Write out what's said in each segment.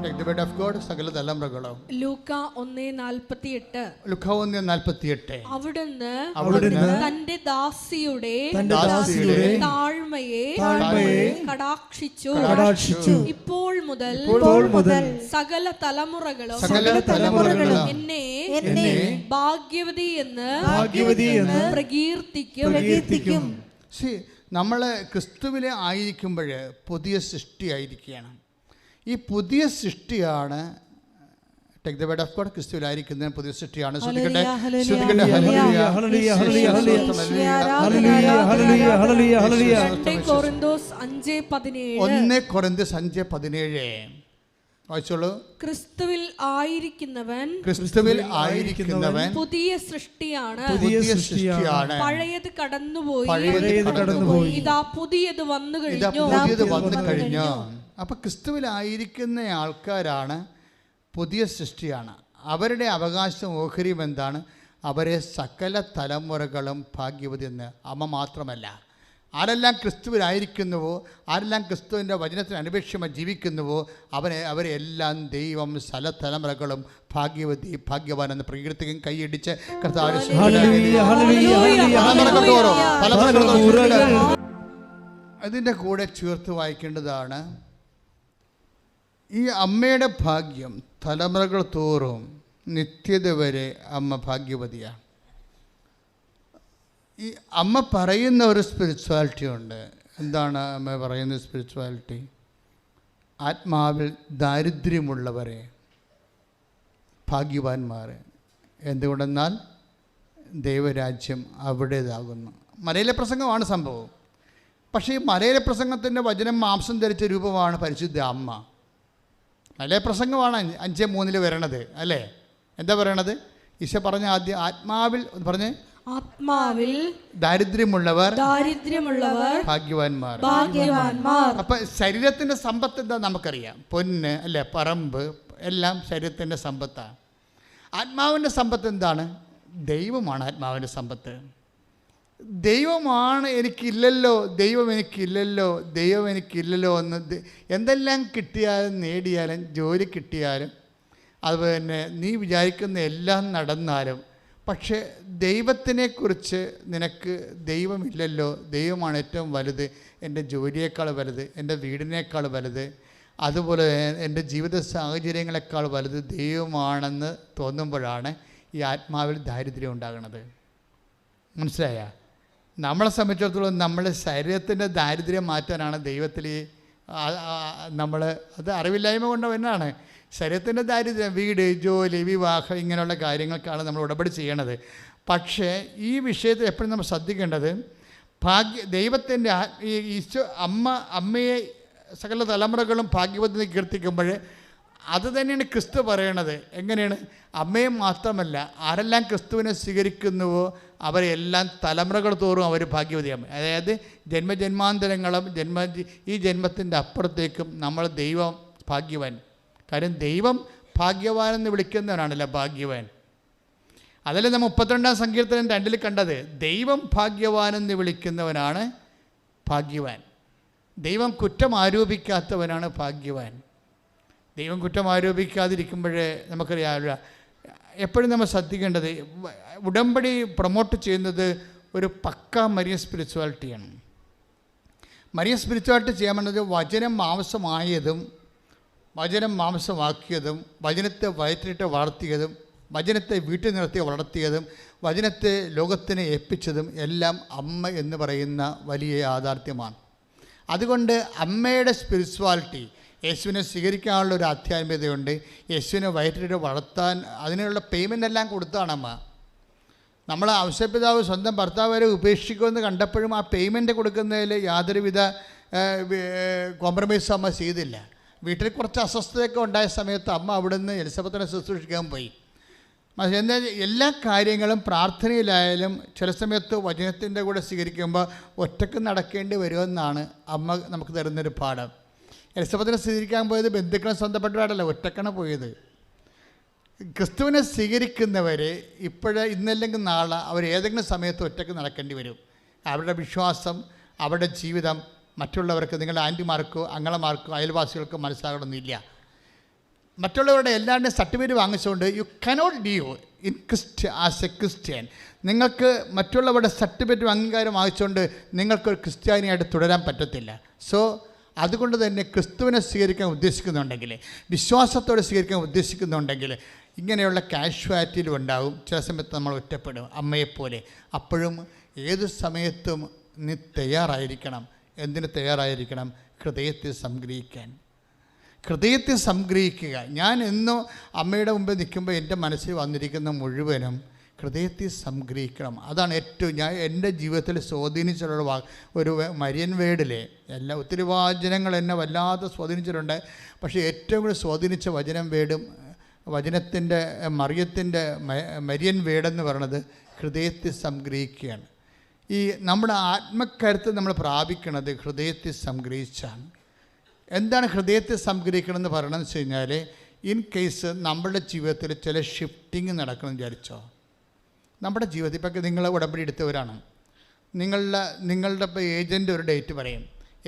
Take the word of God, സകല തലമുറകളും. ലൂക്ക 1:48. ലൂക്ക 1:48. അവിടുന്ന് തന്റെ ദാസിയുടെ താഴ്മയെ കടാക്ഷിച്ചു. ഇപ്പോൾ മുതൽ സകല തലമുറകളും എന്നെ ഭാഗ്യവതി എന്ന് പ്രകീർത്തിക്കും. നമ്മൾ ക്രിസ്തുവിലെ ആയിരിക്കുമ്പോൾ പുതിയ സൃഷ്ടിയായിരിക്കുകയാണ്. ഈ പുതിയ സൃഷ്ടിയാണ് take the word of God. ക്രിസ്തുവിലായിരിക്കുന്ന പുതിയ സൃഷ്ടിയാണ്. ശ്രദ്ധിക്കട്ടെ. 1 കൊരിന്ത്യസ് 5:17 വായിച്ചോളൂ. ക്രിസ്തുവിൽ ആയിരിക്കുന്നവൻ പുതിയ സൃഷ്ടിയാണ്. പഴയത് കടന്നുപോയി, ഇതാ പുതിയത് വന്നു കഴിഞ്ഞു. അപ്പൊ ക്രിസ്തുവിലായിരിക്കുന്ന ആൾക്കാരാണ് പുതിയ സൃഷ്ടിയാണ്. അവരുടെ അവകാശം ഓഹരിയും എന്താണ്? അവരെ സകല തലമുറകളും ഭാഗ്യവതി എന്ന്. അമ്മ മാത്രമല്ല, ആരെല്ലാം ക്രിസ്തുവിലായിരിക്കുന്നുവോ, ആരെല്ലാം ക്രിസ്തുവിൻ്റെ വചനത്തിന് അനുപേക്ഷമായി ജീവിക്കുന്നുവോ, അവരെ എല്ലാം ദൈവം സകല തലമുറകളും ഭാഗ്യവതി ഭാഗ്യവാൻ എന്ന് പ്രകീർത്തിക്കും. കൈയടിച്ച് അതിൻ്റെ കൂടെ ചേർത്ത് വായിക്കേണ്ടതാണ് ഈ അമ്മയുടെ ഭാഗ്യം. തലമുറകൾ തോറും നിത്യത വരെ അമ്മ ഭാഗ്യവതിയാണ്. ഈ അമ്മ പറയുന്ന ഒരു സ്പിരിച്വാലിറ്റി ഉണ്ട്. എന്താണ് അമ്മ പറയുന്ന സ്പിരിച്വാലിറ്റി? ആത്മാവിൽ ദാരിദ്ര്യമുള്ളവരെ ഭാഗ്യവാന്മാർ. എന്തുകൊണ്ടെന്നാൽ ദൈവരാജ്യം അവിടേതാകുന്നു. മലയിലെ പ്രസംഗമാണ് സംഭവം. പക്ഷേ ഈ മലയിലെ പ്രസംഗത്തിൻ്റെ വചനം മാംസം ധരിച്ച രൂപമാണ് പരിശുദ്ധ അമ്മ. മലയിലെ പ്രസംഗമാണ് 5:3 വരണത് അല്ലേ? എന്താ പറയണത്? ഈശോ പറഞ്ഞ ആദ്യം ആത്മാവിൽ ആത്മാവിൽ ദാരിദ്ര്യമുള്ളവർ ഭാഗ്യവാന്മാർ. അപ്പൊ ശരീരത്തിന്റെ സമ്പത്ത് എന്താ നമുക്കറിയാം. പൊന്ന് അല്ലെ, പറമ്പ് എല്ലാം ശരീരത്തിന്റെ സമ്പത്താണ്. ആത്മാവിന്റെ സമ്പത്ത് എന്താണ്? ദൈവമാണ് ആത്മാവിന്റെ സമ്പത്ത്. ദൈവമാണ് എനിക്കില്ലല്ലോ എന്ന് എന്തെല്ലാം കിട്ടിയാലും നേടിയാലും ജോലി കിട്ടിയാലും അതുപോലെ തന്നെ നീ വിചാരിക്കുന്ന എല്ലാം നടന്നാലും പക്ഷേ ദൈവത്തിനെക്കുറിച്ച് നിനക്ക് ദൈവമില്ലല്ലോ. ദൈവമാണ് ഏറ്റവും വലുത്, എൻ്റെ ജോലിയേക്കാൾ വലുത്, എൻ്റെ വീടിനേക്കാൾ വലുത്, അതുപോലെ എൻ്റെ ജീവിത സാഹചര്യങ്ങളെക്കാൾ വലുത് ദൈവമാണെന്ന് തോന്നുമ്പോഴാണ് ഈ ആത്മാവിൽ ദാരിദ്ര്യം ഉണ്ടാകുന്നത്. മനസ്സിലായ? നമ്മളെ സംബന്ധിച്ചിടത്തോളം നമ്മുടെ ശരീരത്തിൻ്റെ ദാരിദ്ര്യം മാറ്റാനാണ് ദൈവത്തിൽ അത് അറിവില്ലായ്മ കൊണ്ട് എന്നാണ് ശരീരത്തിൻ്റെ ദാരിദ്ര്യം. വീട്, ജോലി, വിവാഹം ഇങ്ങനെയുള്ള കാര്യങ്ങൾക്കാണ് നമ്മൾ ഉടമ്പടി ചെയ്യണത്. പക്ഷേ ഈ വിഷയത്തിൽ എപ്പോഴും നമ്മൾ ശ്രദ്ധിക്കേണ്ടത് ദൈവത്തിൻ്റെ ഈശോ അമ്മയെ സകല തലമുറകളും ഭാഗ്യവതി കീർത്തിക്കുമ്പോൾ അത് തന്നെയാണ് ക്രിസ്തു പറയണത്. എങ്ങനെയാണ്? അമ്മയെ മാത്രമല്ല, ആരെല്ലാം ക്രിസ്തുവിനെ സ്വീകരിക്കുന്നുവോ അവരെല്ലാം തലമുറകൾ തോറും അവർ ഭാഗ്യവതിയാകും. അതായത് ജന്മജന്മാന്തരങ്ങളും ഈ ജന്മത്തിൻ്റെ അപ്പുറത്തേക്കും നമ്മൾ ദൈവം ഭാഗ്യവാൻ. കാര്യം ദൈവം ഭാഗ്യവാൻ എന്ന് വിളിക്കുന്നവനാണല്ലോ ഭാഗ്യവാൻ. അതല്ലേ നമ്മൾ 32-ാം സങ്കീർത്തനം 2 കണ്ടത്. ദൈവം ഭാഗ്യവാൻ എന്ന് വിളിക്കുന്നവനാണ് ഭാഗ്യവാൻ. ദൈവം കുറ്റം ആരോപിക്കാത്തവനാണ് ഭാഗ്യവാൻ. ദൈവം കുറ്റം ആരോപിക്കാതിരിക്കുമ്പോഴേ നമുക്കറിയാം. എപ്പോഴും നമ്മൾ ശ്രദ്ധിക്കേണ്ടത് ഉടമ്പടി പ്രൊമോട്ട് ചെയ്യുന്നത് ഒരു പക്കാ മരിയൻ സ്പിരിച്വാലിറ്റിയാണ്. മരിയൻ സ്പിരിച്വാലിറ്റി ചെയ്യാൻ വേണ്ടത് വചനം മാംസമായതും വചനം മാംസമാക്കിയതും വചനത്തെ വയറ്റിട്ട് വളർത്തിയതും വചനത്തെ വീട്ടിൽ നിർത്തി വളർത്തിയതും വചനത്തെ ലോകത്തിനെ ഏൽപ്പിച്ചതും എല്ലാം അമ്മ എന്ന് പറയുന്ന വലിയ യാഥാർത്ഥ്യമാണ്. അതുകൊണ്ട് അമ്മയുടെ സ്പിരിച്വാലിറ്റി യേശുവിനെ സ്വീകരിക്കാനുള്ള ഒരു ആധ്യാത്മികതയുണ്ട്. യേശുവിനെ വയറ്റിട്ട് വളർത്താൻ അതിനുള്ള പേയ്മെൻ്റ് എല്ലാം കൊടുത്താണ് അമ്മ. നമ്മൾ ഔഷധപിതാവ് സ്വന്തം ഭർത്താവ് വരെ ഉപേക്ഷിക്കുമെന്ന് കണ്ടപ്പോഴും ആ പേയ്മെൻറ്റ് കൊടുക്കുന്നതിൽ യാതൊരുവിധ കോംപ്രമൈസും അമ്മ ചെയ്തില്ല. വീട്ടിൽ കുറച്ച് അസ്വസ്ഥതയൊക്കെ ഉണ്ടായ സമയത്ത് അമ്മ അവിടുന്ന് എലിസബത്തിനെ ശുശ്രൂഷിക്കാൻ പോയി. എന്നാൽ എല്ലാ കാര്യങ്ങളും പ്രാർത്ഥനയിലായാലും ചില സമയത്ത് വചനത്തിൻ്റെ കൂടെ സ്വീകരിക്കുമ്പോൾ ഒറ്റക്ക് നടക്കേണ്ടി വരുമെന്നാണ് അമ്മ നമുക്ക് തരുന്നൊരു പാഠം. എലിസബത്തിനെ സ്വീകരിക്കാൻ പോയത് ബന്ധുക്കളെ സ്വന്തപ്പെട്ടവരല്ല, ഒറ്റക്കാണ് പോയത്. ക്രിസ്തുവിനെ സ്വീകരിക്കുന്നവർ ഇന്നല്ലെങ്കിൽ നാളെ അവർ ഏതെങ്കിലും സമയത്ത് ഒറ്റക്ക് നടക്കേണ്ടി വരും. അവരുടെ വിശ്വാസം, അവരുടെ ജീവിതം മറ്റുള്ളവർക്ക്, നിങ്ങളുടെ ആൻറ്റിമാർക്കോ അങ്ങളമാർക്കോ അയൽവാസികൾക്കോ മനസ്സിലാകണമെന്നില്ല. മറ്റുള്ളവരുടെ എല്ലാവരുടെയും സർട്ടിഫിക്കറ്റ് വാങ്ങിച്ചുകൊണ്ട് you cannot leave in as A Christian. നിങ്ങൾക്ക് മറ്റുള്ളവരുടെ സർട്ടിഫിക്കറ്റ് അംഗീകാരം വാങ്ങിച്ചുകൊണ്ട് നിങ്ങൾക്കൊരു ക്രിസ്ത്യാനിയായിട്ട് തുടരാൻ പറ്റത്തില്ല. സോ അതുകൊണ്ട് തന്നെ ക്രിസ്തുവിനെ സ്വീകരിക്കാൻ ഉദ്ദേശിക്കുന്നുണ്ടെങ്കിൽ, വിശ്വാസത്തോടെ സ്വീകരിക്കാൻ ഉദ്ദേശിക്കുന്നുണ്ടെങ്കിൽ ഇങ്ങനെയുള്ള കാഷ്വാലിറ്റിയിലും ഉണ്ടാകും. ചില സമയത്ത് നമ്മൾ ഒറ്റപ്പെടും, അമ്മയെപ്പോലെ. അപ്പോഴും ഏത് സമയത്തും നീ തയ്യാറായിരിക്കണം. എന്തിന് തയ്യാറായിരിക്കണം? ഹൃദയത്തെ സംഗ്രഹിക്കാൻ. ഹൃദയത്തെ സംഗ്രഹിക്കുക. ഞാൻ എന്നും അമ്മയുടെ മുമ്പിൽ നിൽക്കുമ്പോൾ എൻ്റെ മനസ്സിൽ വന്നിരിക്കുന്ന മുഴുവനും ഹൃദയത്തെ സംഗ്രഹിക്കണം. അതാണ് ഏറ്റവും ഞാൻ എൻ്റെ ജീവിതത്തിൽ സ്വാധീനിച്ചിട്ടുള്ള ഒരു മരിയൻ വേർഡിലെ ഒത്തിരി വചനങ്ങൾ എന്നെ വല്ലാതെ സ്വാധീനിച്ചിട്ടുണ്ട്. പക്ഷേ ഏറ്റവും കൂടുതൽ സ്വാധീനിച്ച വചനത്തിൻ്റെ മറിയത്തിൻ്റെ മരിയൻ വേർഡെന്ന് പറയുന്നത് ഹൃദയത്തെ സംഗ്രഹിക്കുകയാണ്. ഈ നമ്മുടെ ആത്മക്കരുത്ത് നമ്മൾ പ്രാപിക്കുന്നത് ഹൃദയത്തെ സംഗ്രഹിച്ചാണ്. എന്താണ് ഹൃദയത്തെ സംഗ്രഹിക്കണമെന്ന് പറയണമെന്ന് വെച്ച് കഴിഞ്ഞാൽ, ഇൻ കേസ് നമ്മുടെ ജീവിതത്തിൽ ചില ഷിഫ്റ്റിങ് നടക്കണമെന്ന് വിചാരിച്ചോ. നമ്മുടെ ജീവിതത്തിൽ ഇപ്പം നിങ്ങൾ ഉടമ്പടി എടുത്തവരാണ്. നിങ്ങളുടെ ഇപ്പോൾ ഏജൻറ്റ് ഒരു ഡേറ്റ് പറയും.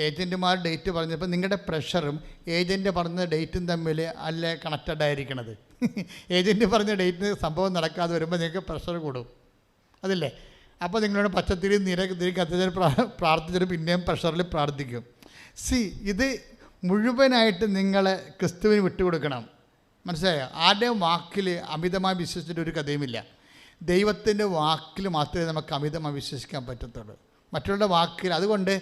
ഏജൻറ്റുമാർ ഡേറ്റ് പറഞ്ഞപ്പോൾ നിങ്ങളുടെ പ്രഷറും ഏജൻറ്റ് പറഞ്ഞ ഡേറ്റും തമ്മിൽ അല്ലേ കണക്റ്റഡ് ആയിരിക്കണത്. ഏജൻറ്റ് പറഞ്ഞ ഡേറ്റിന് സംഭവം നടക്കാതെ വരുമ്പോൾ നിങ്ങൾക്ക് പ്രഷർ കൂടും, അതില്ലേ? അപ്പോൾ നിങ്ങളോട് പച്ചത്തിരി തിരി കത്തിച്ചാൽ പ്രാർത്ഥിച്ചിട്ട് പിന്നെയും പ്രഷറിൽ പ്രാർത്ഥിക്കും. ഇത് മുഴുവനായിട്ട് നിങ്ങൾ ക്രിസ്തുവിന് വിട്ടുകൊടുക്കണം. മനസ്സിലായോ? ആരുടെയും വാക്കിൽ അമിതമായി വിശ്വസിച്ചിട്ട് ഒരു കഥയുമില്ല. ദൈവത്തിൻ്റെ വാക്കിൽ മാത്രമേ നമുക്ക് അമിതമായി വിശ്വസിക്കാൻ പറ്റത്തുള്ളൂ. മറ്റുള്ള വാക്കിൽ. അതുകൊണ്ട്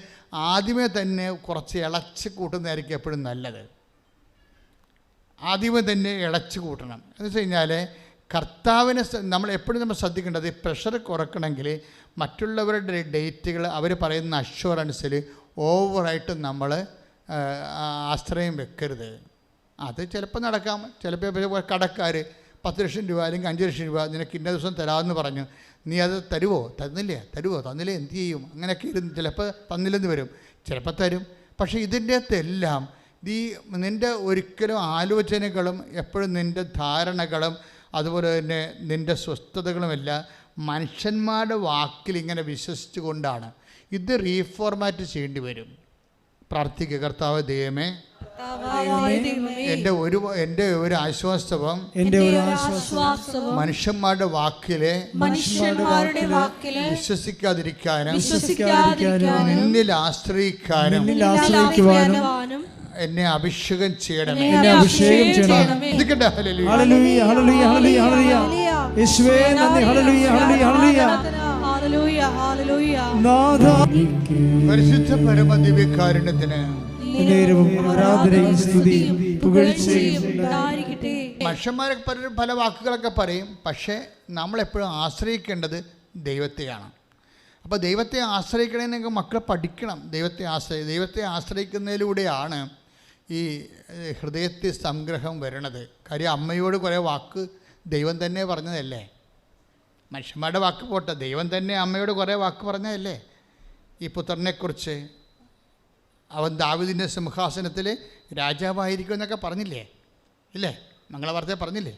ആദ്യമേ തന്നെ കുറച്ച് ഇളച്ച് കൂട്ടുന്നതായിരിക്കും എപ്പോഴും നല്ലത്. ആദ്യമേ തന്നെ ഇളച്ച് കൂട്ടണം. എന്ന് വെച്ച് കഴിഞ്ഞാൽ കർത്താവിനെ നമ്മൾ എപ്പോഴും ശ്രദ്ധിക്കേണ്ടത്, പ്രഷർ കുറയ്ക്കണമെങ്കിൽ മറ്റുള്ളവരുടെ ഡേറ്റുകൾ അവർ പറയുന്ന അഷ്വറൻസിൽ ഓവറായിട്ട് നമ്മൾ ആശ്രയം വെക്കരുത്. അത് ചിലപ്പോൾ നടക്കാം. ചിലപ്പോൾ കടക്കാർ 10 ലക്ഷം രൂപ അല്ലെങ്കിൽ 5 ലക്ഷം രൂപ നിനക്ക് ഇന്ന ദിവസം തരാമെന്ന് പറഞ്ഞു. നീ അത് തരുമോ? തന്നില്ലേ എന്ത് ചെയ്യും? അങ്ങനെയൊക്കെ ഇരുന്ന് ചിലപ്പോൾ തന്നില്ലെന്ന് വരും, ചിലപ്പോൾ തരും. പക്ഷേ ഇതിൻ്റെ അകത്തെല്ലാം നിൻ്റെ ഒരിക്കലും ആലോചനകളും എപ്പോഴും നിൻ്റെ ധാരണകളും അതുപോലെ തന്നെ നിൻ്റെ സ്വസ്ഥതകളുമെല്ലാം മനുഷ്യന്മാരുടെ വാക്കിൽ ഇങ്ങനെ വിശ്വസിച്ചു കൊണ്ടാണ്. ഇത് റീഫോർമാറ്റ് ചെയ്യേണ്ടി വരും. പ്രാർത്ഥിക്കുക, കർത്താവ് ദൈവമേ, എൻ്റെ ഒരു ആശ്വാസവും മനുഷ്യന്മാരുടെ വാക്കിലെ വിശ്വസിക്കാതിരിക്കാനും നിന്നിൽ ആശ്രയിക്കാനും എന്നെ അഭിഷേകം ചെയ്യണമേ. പരിശുദ്ധ പരമ ദിവ്യകാരുണ്യത്തിന് മനുഷ്യന്മാരൊക്കെ പല വാക്കുകളൊക്കെ പറയും. പക്ഷേ നമ്മളെപ്പോഴും ആശ്രയിക്കേണ്ടത് ദൈവത്തെയാണ്. അപ്പോൾ ദൈവത്തെ ആശ്രയിക്കണമെങ്കിൽ മക്കളെ പഠിക്കണം. ദൈവത്തെ ആശ്രയിക്കുന്നതിലൂടെയാണ് ഈ ഹൃദയത്തിൽ സംഗ്രഹം വരണത്. കാര്യം അമ്മയോട് കുറേ വാക്ക് ദൈവം തന്നെ പറഞ്ഞതല്ലേ. മനുഷ്യന്മാരുടെ വാക്ക് പോട്ടെ, ദൈവം തന്നെ അമ്മയോട് കുറേ വാക്ക് പറഞ്ഞതല്ലേ. ഈ പുത്രനെക്കുറിച്ച് അവൻ ദാവീദിൻ്റെ സിംഹാസനത്തിൽ രാജാവായിരിക്കും എന്നൊക്കെ പറഞ്ഞില്ലേ, ഇല്ലേ? മംഗളവാർത്ത പറഞ്ഞില്ലേ?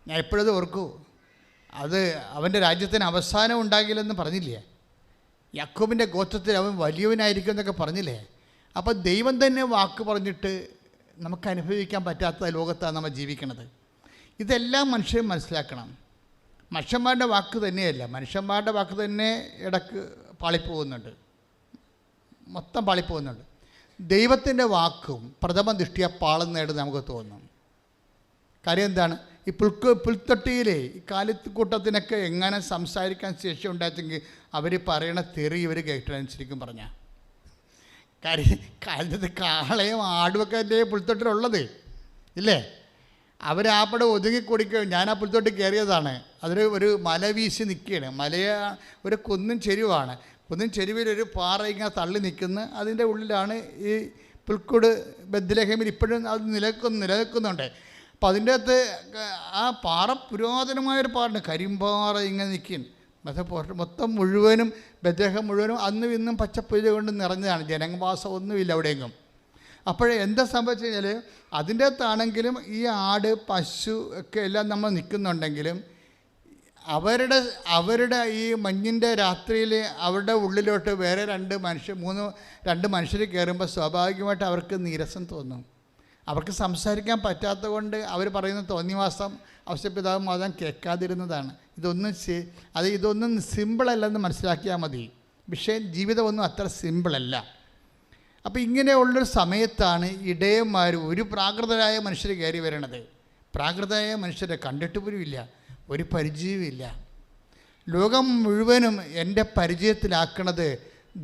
ഞാൻ എപ്പോഴത് ഓർക്കൂ. അത് അവൻ്റെ രാജ്യത്തിന് അവസാനം ഉണ്ടാകില്ലെന്ന് പറഞ്ഞില്ലേ? യാക്കോബിൻ്റെ ഗോത്രത്തിൽ അവൻ വലിയവനായിരിക്കും എന്നൊക്കെ പറഞ്ഞില്ലേ? അപ്പോൾ ദൈവം തന്നെ വാക്ക് പറഞ്ഞിട്ട് നമുക്ക് അനുഭവിക്കാൻ പറ്റാത്ത ലോകത്താണ് നമ്മൾ ജീവിക്കുന്നത്. ഇതെല്ലാം മനുഷ്യൻ മനസ്സിലാക്കണം. മനുഷ്യന്മാരുടെ വാക്ക് തന്നെയല്ല, മനുഷ്യന്മാരുടെ വാക്ക് തന്നെ ഇടക്ക് പാളിപ്പോകുന്നുണ്ട്, മൊത്തം പാളിപ്പോകുന്നുണ്ട്. ദൈവത്തിൻ്റെ വാക്കും പ്രഥമ ദൃഷ്ടിയ പാളുന്നതായിട്ട് നമുക്ക് തോന്നും. കാര്യം എന്താണ്? ഈ പുൽത്തൊട്ടിയിലെ ഈ കാലിക്കൂട്ടത്തിനൊക്കെ എങ്ങനെ സംസാരിക്കാൻ ശേഷി ഉണ്ടാച്ചെങ്കിൽ അവർ പറയണ തെറി ഇവർ കേട്ടനുസരിക്കും പറഞ്ഞാൽ. കാലത്ത് കാളയും ആടുമൊക്കെ അല്ലേ പുൽത്തൊട്ടിലുള്ളത്, ഇല്ലേ? അവരാപ്പടെ ഒതുങ്ങിക്കൊടുക്കുക. ഞാൻ ആ പുൽത്തൊട്ടി കയറിയതാണ്. ഒരു മല വീശി നിൽക്കുകയാണ്. ഒരു കുന്നും ചെരുവാണ്. കുന്നും ചെരുവിലൊരു പാറ ഇങ്ങനെ തള്ളി നിൽക്കുന്ന, അതിൻ്റെ ഉള്ളിലാണ് ഈ പുൽക്കൂട് ബെത്ലഹേമിൽ ഇപ്പോഴും അത് നിലനിൽക്കുന്നുണ്ട്. അപ്പം അതിൻ്റെ അകത്ത് ആ പാറ പുരാതനമായൊരു പാറയാണ്, കരിമ്പാറ ഇങ്ങനെ നിൽക്കും. മൊത്തം മുഴുവനും ബെത്ലഹേം മുഴുവനും അന്നും ഇന്നും പച്ചപ്പുര കൊണ്ട് നിറഞ്ഞതാണ്. ജനവാസം ഒന്നുമില്ല അവിടെയെങ്കിലും. അപ്പോഴേ എന്താ സംഭവിച്ചു കഴിഞ്ഞാൽ അതിൻ്റെ അകത്താണെങ്കിലും ഈ ആട് പശു ഒക്കെ എല്ലാം നമ്മൾ നിൽക്കുന്നുണ്ടെങ്കിലും അവരുടെ ഈ മഞ്ഞിൻ്റെ രാത്രിയിൽ അവരുടെ ഉള്ളിലോട്ട് വേറെ രണ്ട് മനുഷ്യർ കയറുമ്പോൾ സ്വാഭാവികമായിട്ട് അവർക്ക് നീരസം തോന്നും. അവർക്ക് സംസാരിക്കാൻ പറ്റാത്തത് കൊണ്ട് അവർ പറയുന്ന തോന്നിവാസം ഔസേപ്പിതാവും മാതാവും കേൾക്കാതിരുന്നതാണ്. ഇതൊന്നും സിമ്പിളല്ലെന്ന് മനസ്സിലാക്കിയാൽ മതി. പക്ഷേ ജീവിതമൊന്നും അത്ര സിമ്പിളല്ല. അപ്പോൾ ഇങ്ങനെയുള്ളൊരു സമയത്താണ് ഇടയന്മാർ, ഒരു പ്രാകൃതരായ മനുഷ്യർ കയറി വരണത്. പ്രാകൃതരായ മനുഷ്യരെ കണ്ടിട്ട് പോലും ഇല്ല, ഒരു പരിചയവുമില്ല. ലോകം മുഴുവനും എൻ്റെ പരിചയത്തിലാക്കണത്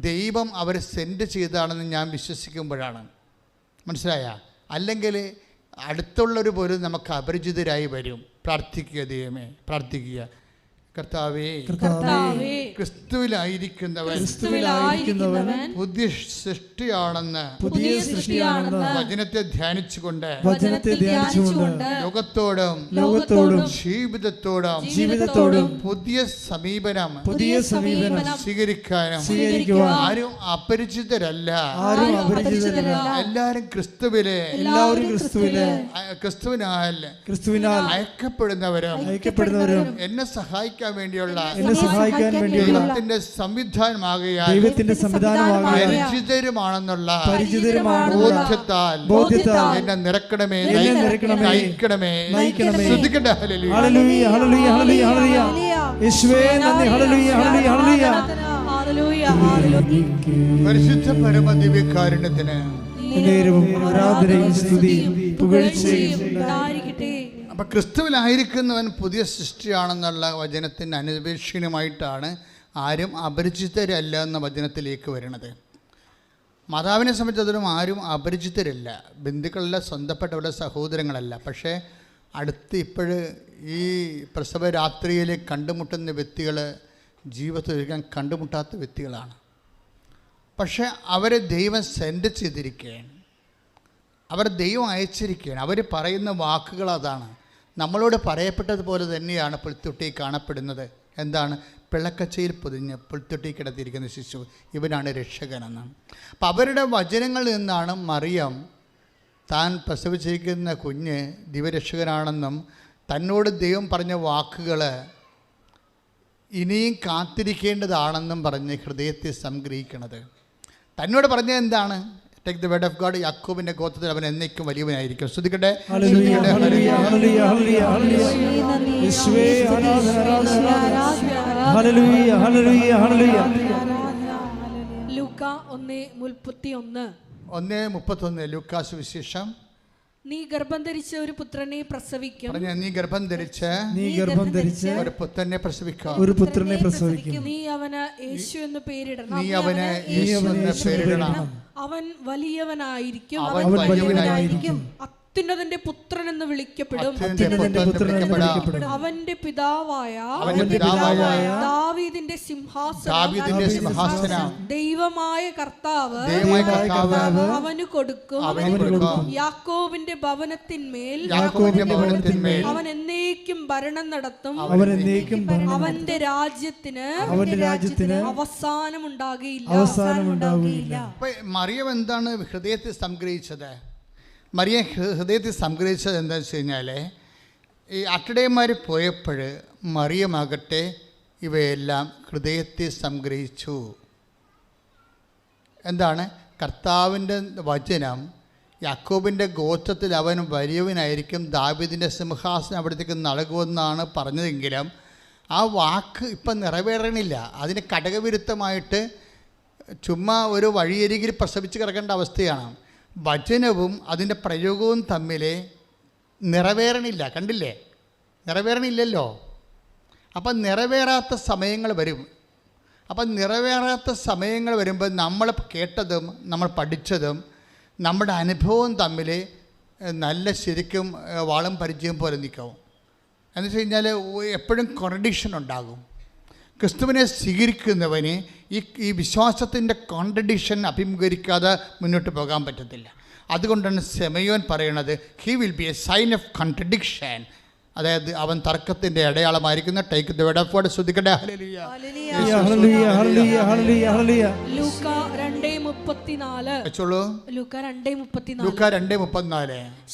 ദൈവം അവരെ സെൻഡ് ചെയ്തതാണെന്ന് ഞാൻ വിശ്വസിക്കുമ്പോഴാണ്. മനസ്സിലായ? അല്ലെങ്കിൽ അടുത്തുള്ളവർ പോലും നമുക്ക് അപരിചിതരായി വരും. പ്രാർത്ഥിക്കുക, ദൈവമേ പ്രാർത്ഥിക്കുക. കർത്താവേ, ക്രിസ്തുവിലായിരിക്കുന്നവൻ പുതിയ സൃഷ്ടിയാണെന്ന് വചനത്തെ ധ്യാനിച്ചുകൊണ്ട് ലോകത്തോടും ജീവിതത്തോടും പുതിയ സമീപനം സ്വീകരിക്കാനും ആരും അപരിചിതരല്ല. എല്ലാവരും ക്രിസ്തുവിനാൽ അയക്കപ്പെടുന്നവരും എന്നെ സഹായിക്കാൻ വേണ്ടിയുള്ള ദൈവത്തിന്റെ സംവിധാനമാകയാൽ പരിചിതരുമാണെന്നുള്ള ബോധ്യത്താൽ എന്നെ നിറക്കണമേ, നയിക്കണമേ. ശ്രദ്ധിക്കട്ടെ. പരിശുദ്ധ പരമദിവ്യകാരുണ്യത്തിന് അപ്പം ക്രിസ്തുവിലായിരിക്കുന്നവൻ പുതിയ സൃഷ്ടിയാണെന്നുള്ള വചനത്തിൻ്റെ അന്വേഷണമായിട്ടാണ് ആരും അപരിചിതരല്ല എന്ന വചനത്തിലേക്ക് വരുന്നത്. മാതാവിനെ സംബന്ധിച്ചിടത്തോളം ആരും അപരിചിതരല്ല, ബന്ധുക്കളല്ല, സ്വന്തപ്പെട്ടവരുടെ സഹോദരങ്ങളല്ല. പക്ഷേ അടുത്ത് ഈ പ്രസവ രാത്രിയിൽ കണ്ടുമുട്ടുന്ന വ്യക്തികൾ ജീവിതത്തിൽ ഒരിക്കലും കണ്ടുമുട്ടാത്ത വ്യക്തികളാണ്. പക്ഷേ അവരെ ദൈവം സെൻഡ് ചെയ്തിരിക്കുകയാണ്, അവർ ദൈവം അയച്ചിരിക്കുകയാണ്. അവർ പറയുന്ന വാക്കുകൾ അതാണ്. നമ്മളോട് പറയപ്പെട്ടതുപോലെ തന്നെയാണ് പുൽത്തൊട്ടി കാണപ്പെടുന്നത്. എന്താണ്? പിള്ളക്കച്ചയിൽ പൊതിഞ്ഞ് പുൽത്തൊട്ടി കിടത്തിയിരിക്കുന്ന ശിശു, ഇവനാണ് രക്ഷകനെന്നാണ്. അപ്പം അവരുടെ വചനങ്ങളിൽ നിന്നാണ് മറിയം താൻ പ്രസവിച്ചിരിക്കുന്ന കുഞ്ഞ് ദിവരക്ഷകനാണെന്നും തന്നോട് ദൈവം പറഞ്ഞ വാക്കുകൾ ഇനിയും കാത്തിരിക്കേണ്ടതാണെന്നും പറഞ്ഞ് ഹൃദയത്തെ സംഗ്രഹിക്കണത്. തന്നോട് പറഞ്ഞത് എന്താണ്? Take the word of God. യാക്കോബിന്റെ ഗോത്രത്തിൽ അവൻ എന്നേക്കും വലിയവനായിരിക്കും. ശ്രദ്ധിക്കട്ടെ. ലൂക്കാ 1:31 ലൂക്കാസ് വിശേഷം. നീ ഗർഭം ധരിച്ച ഒരു പുത്രനെ പ്രസവിക്കും. നീ ഗർഭം ധരിച്ച ഒരു പുത്രനെ പ്രസവിക്കും. നീ അവന് യേശു എന്ന് പേരിടണം. അവൻ വലിയവനായിരിക്കും. അത്യുന്നതന്റെ പുത്രൻ എന്ന് വിളിക്കപ്പെടും. അവന്റെ പിതാവായ ദാവീദിന്റെ സിംഹാസനം ദൈവമായ കർത്താവ് അവന് കൊടുക്കും. യാക്കോബിന്റെ ഭവനത്തിന്മേൽ അവൻ എന്നേക്കും ഭരണം നടത്തും. അവന്റെ രാജ്യത്തിന് അവസാനം ഉണ്ടാകില്ല. മറിയം എന്താണ് ഹൃദയത്തിൽ സംഗ്രഹിച്ചത്? മറിയം ഹൃദയത്തിൽ സംഗ്രഹിച്ചത് എന്താണെന്ന് വെച്ച് കഴിഞ്ഞാൽ, ഈ അട്ടടയന്മാർ പോയപ്പോൾ മറിയമാകട്ടെ ഇവയെല്ലാം ഹൃദയത്തിൽ സംഗ്രഹിച്ചു. എന്താണ്? കർത്താവിൻ്റെ വചനം യാക്കോബിൻ്റെ ഗോത്രത്തിൽ അവൻ വലിയവനായിരിക്കും, ദാവീദിൻ്റെ സിംഹാസനം അവിടത്തേക്ക് നൽകുമെന്നാണ് പറഞ്ഞതെങ്കിലും ആ വാക്ക് ഇപ്പം നിറവേറണില്ല. അതിന് ഘടകവിരുദ്ധമായിട്ട് ചുമ്മാ ഒരു വഴിയരികിൽ പ്രസവിച്ച് കിടക്കേണ്ട അവസ്ഥയാണ്. വചനവും അതിൻ്റെ പ്രയോഗവും തമ്മിൽ നിറവേറണില്ല. കണ്ടില്ലേ? നിറവേറണില്ലല്ലോ. അപ്പം നിറവേറാത്ത സമയങ്ങൾ വരും. അപ്പം നിറവേറാത്ത സമയങ്ങൾ വരുമ്പോൾ നമ്മൾ കേട്ടതും നമ്മൾ പഠിച്ചതും നമ്മുടെ അനുഭവവും തമ്മിൽ നല്ല ശരിക്കും വാളും പരിചയം പോലെ നിൽക്കും. എന്ന് വെച്ച് കഴിഞ്ഞാൽ എപ്പോഴും കോൺട്രഡിക്ഷൻ ഉണ്ടാകും. ക്രിസ്തുവിനെ സ്വീകരിക്കുന്നവന് ഈ വിശ്വാസത്തിൻ്റെ കോൺട്രഡിക്ഷൻ അഭിമുഖീകരിക്കാതെ മുന്നോട്ട് പോകാൻ പറ്റത്തില്ല. അതുകൊണ്ടാണ് ശിമയോൻ പറയണത്, he will be a sign of contradiction. അതായത് അവൻ തർക്കത്തിൻ്റെ അടയാളമായിരിക്കുന്ന take the word of God. ശ്രദ്ധിക്കട്ടെ.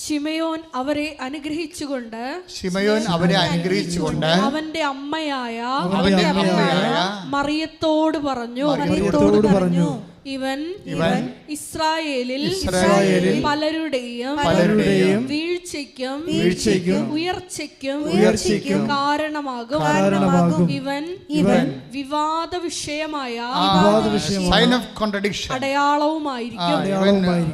ശിമയോൻ അവരെ അനുഗ്രഹിച്ചുകൊണ്ട് അവന്റെ അമ്മയായ മറിയത്തോട് പറഞ്ഞു, ഇവൻ ഇവൻ ഇസ്രായേലിൽ ഇസ്രായേലിൽ പലരുടെയും വീഴ്ചയ്ക്കും ഉയർച്ചയ്ക്കും കാരണമാകും. ഇവൻ വിവാദ വിഷയമായ സൈൻ ഓഫ് കോൺട്രഡിക്ഷൻ, അടയാളവുമായിരിക്കും.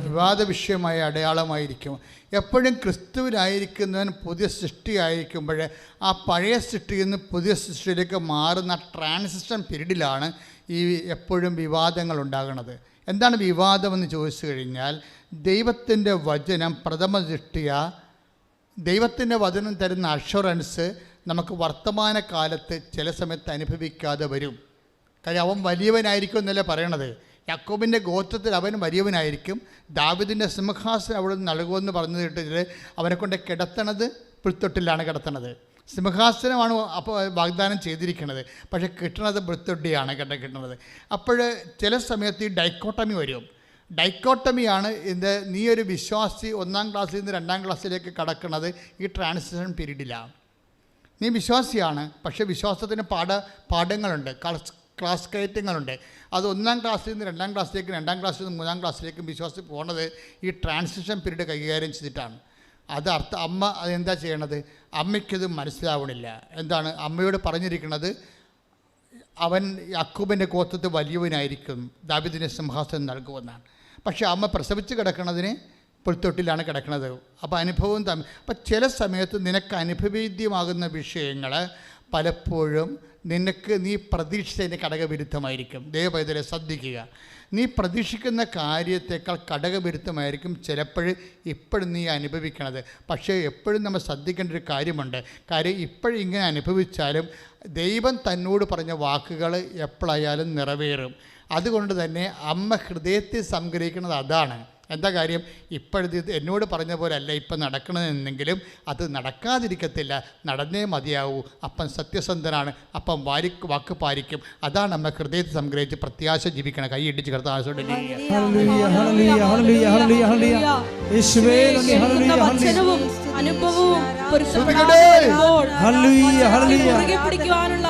വിവാദ വിഷയമായ അടയാളമായിരിക്കും. എപ്പോഴും ക്രിസ്തുവിലായിരിക്കുന്നവൻ പുതിയ സൃഷ്ടിയായിരിക്കുമ്പോൾ ആ പഴയ സൃഷ്ടിയിൽ നിന്ന് പുതിയ സൃഷ്ടിയിലേക്ക് മാറുന്ന ട്രാൻസിഷൻ പീരീഡിലാണ് ഈ എപ്പോഴും വിവാദങ്ങൾ ഉണ്ടാകുന്നത്. എന്താണ് വിവാദമെന്ന് ചോദിച്ചു കഴിഞ്ഞാൽ, ദൈവത്തിൻ്റെ വചനം പ്രഥമ ദൃഷ്ടിയ ദൈവത്തിൻ്റെ വചനം തരുന്ന അഷുറൻസ് നമുക്ക് വർത്തമാനകാലത്ത് ചില സമയത്ത് അനുഭവിക്കാതെ വരും. കാര്യം അവൻ വലിയവനായിരിക്കും എന്നല്ലേ പറയണത്. യാക്കോബിൻ്റെ ഗോത്രത്തിൽ അവൻ വലിയവനായിരിക്കും. ദാവീദിൻ്റെ സിംഹാസനം അവിടെ നിന്ന് നൽകുമെന്ന് പറഞ്ഞു കേട്ടിട്ട് അവനെ കൊണ്ട് കിടത്തണത് പുൽത്തൊട്ടിലാണ് കിടത്തണത്. സിംഹാസനമാണ് അപ്പോൾ വാഗ്ദാനം ചെയ്തിരിക്കുന്നത്, പക്ഷേ കിട്ടണത് പുൽത്തൊട്ടിയാണ് കിട്ടുന്നത്. അപ്പോൾ ചില സമയത്ത് ഈ ഡൈക്കോട്ടമി വരും. ഡൈക്കോട്ടമിയാണ് ഇത്. നീ ഒരു വിശ്വാസി 1-ാം ക്ലാസ്സിൽ നിന്ന് 2-ാം ക്ലാസ്സിലേക്ക് കടക്കുന്നത് ഈ ട്രാൻസിഷൻ പീരീഡിലാണ്. നീ വിശ്വാസിയാണ്, പക്ഷേ വിശ്വാസത്തിന് പാഠങ്ങളുണ്ട്, ക്ലാസ് കയറ്റങ്ങളുണ്ട്. അത് 1-ാം ക്ലാസ്സിൽ നിന്ന് 2-ാം ക്ലാസ്സിലേക്ക്, 2-ാം ക്ലാസ്സിൽ നിന്ന് 3-ാം ക്ലാസ്സിലേക്ക് വിശ്വാസത്തിൽ പോകുന്നത് ഈ ട്രാൻസിഷൻ പീരീഡ് കൈകാര്യം ചെയ്തിട്ടാണ്. അത് അമ്മ അതെന്താ ചെയ്യണത്? അമ്മയ്ക്കത് മനസ്സിലാവണില്ല. എന്താണ് അമ്മയോട് പറഞ്ഞിരിക്കുന്നത്? അവൻ യാക്കോബിൻ്റെ ഗോത്രത്തിൽ വലിയവനായിരിക്കും, ദാവീദിന് സിംഹാസനം നൽകുമെന്നാണ്. പക്ഷേ അമ്മ പ്രസവിച്ച് കിടക്കുന്നതിന് പുൽത്തൊട്ടിലാണ് കിടക്കുന്നത്. അപ്പോൾ അനുഭവം അപ്പം ചില സമയത്ത് നിനക്ക് അനുഭവേദ്യമാകുന്ന വിഷയങ്ങൾ പലപ്പോഴും നീ പ്രതീക്ഷിച്ചതിന് ഘടകവിരുദ്ധമായിരിക്കും. ദൈവപൈതലെ ശ്രദ്ധിക്കുക. നീ പ്രതീക്ഷിക്കുന്ന കാര്യത്തേക്കാൾ ഘടകവിരുദ്ധമായിരിക്കും ഇപ്പോഴും നീ അനുഭവിക്കണത്. പക്ഷേ എപ്പോഴും നമ്മൾ ശ്രദ്ധിക്കേണ്ട ഒരു കാര്യമുണ്ട്. കാര്യം ഇപ്പോഴും ഇങ്ങനെ അനുഭവിച്ചാലും ദൈവം തന്നോട് പറഞ്ഞ വാക്കുകൾ എപ്പോഴായാലും നിറവേറും. അതുകൊണ്ട് തന്നെ അമ്മ ഹൃദയത്തിൽ സംഗ്രഹിക്കുന്നത് അതാണ്. എന്താ കാര്യം? ഇപ്പോഴത്തെ എന്നോട് പറഞ്ഞ പോലെ അല്ല ഇപ്പം നടക്കണമെന്നെങ്കിലും അത് നടക്കാതിരിക്കത്തില്ല, നടന്നേ മതിയാവൂ. അപ്പം സത്യസന്ധനാണ്, അപ്പം വാക്ക് പാലിക്കും. അതാണ് നമ്മെ ഹൃദയത്തിൽ സംഗ്രഹിച്ച് പ്രത്യാശ ജീവിക്കണം. കൈ ഇടിച്ച് കർത്താവോട് അനുഭവവും പിടിക്കുവാനുള്ള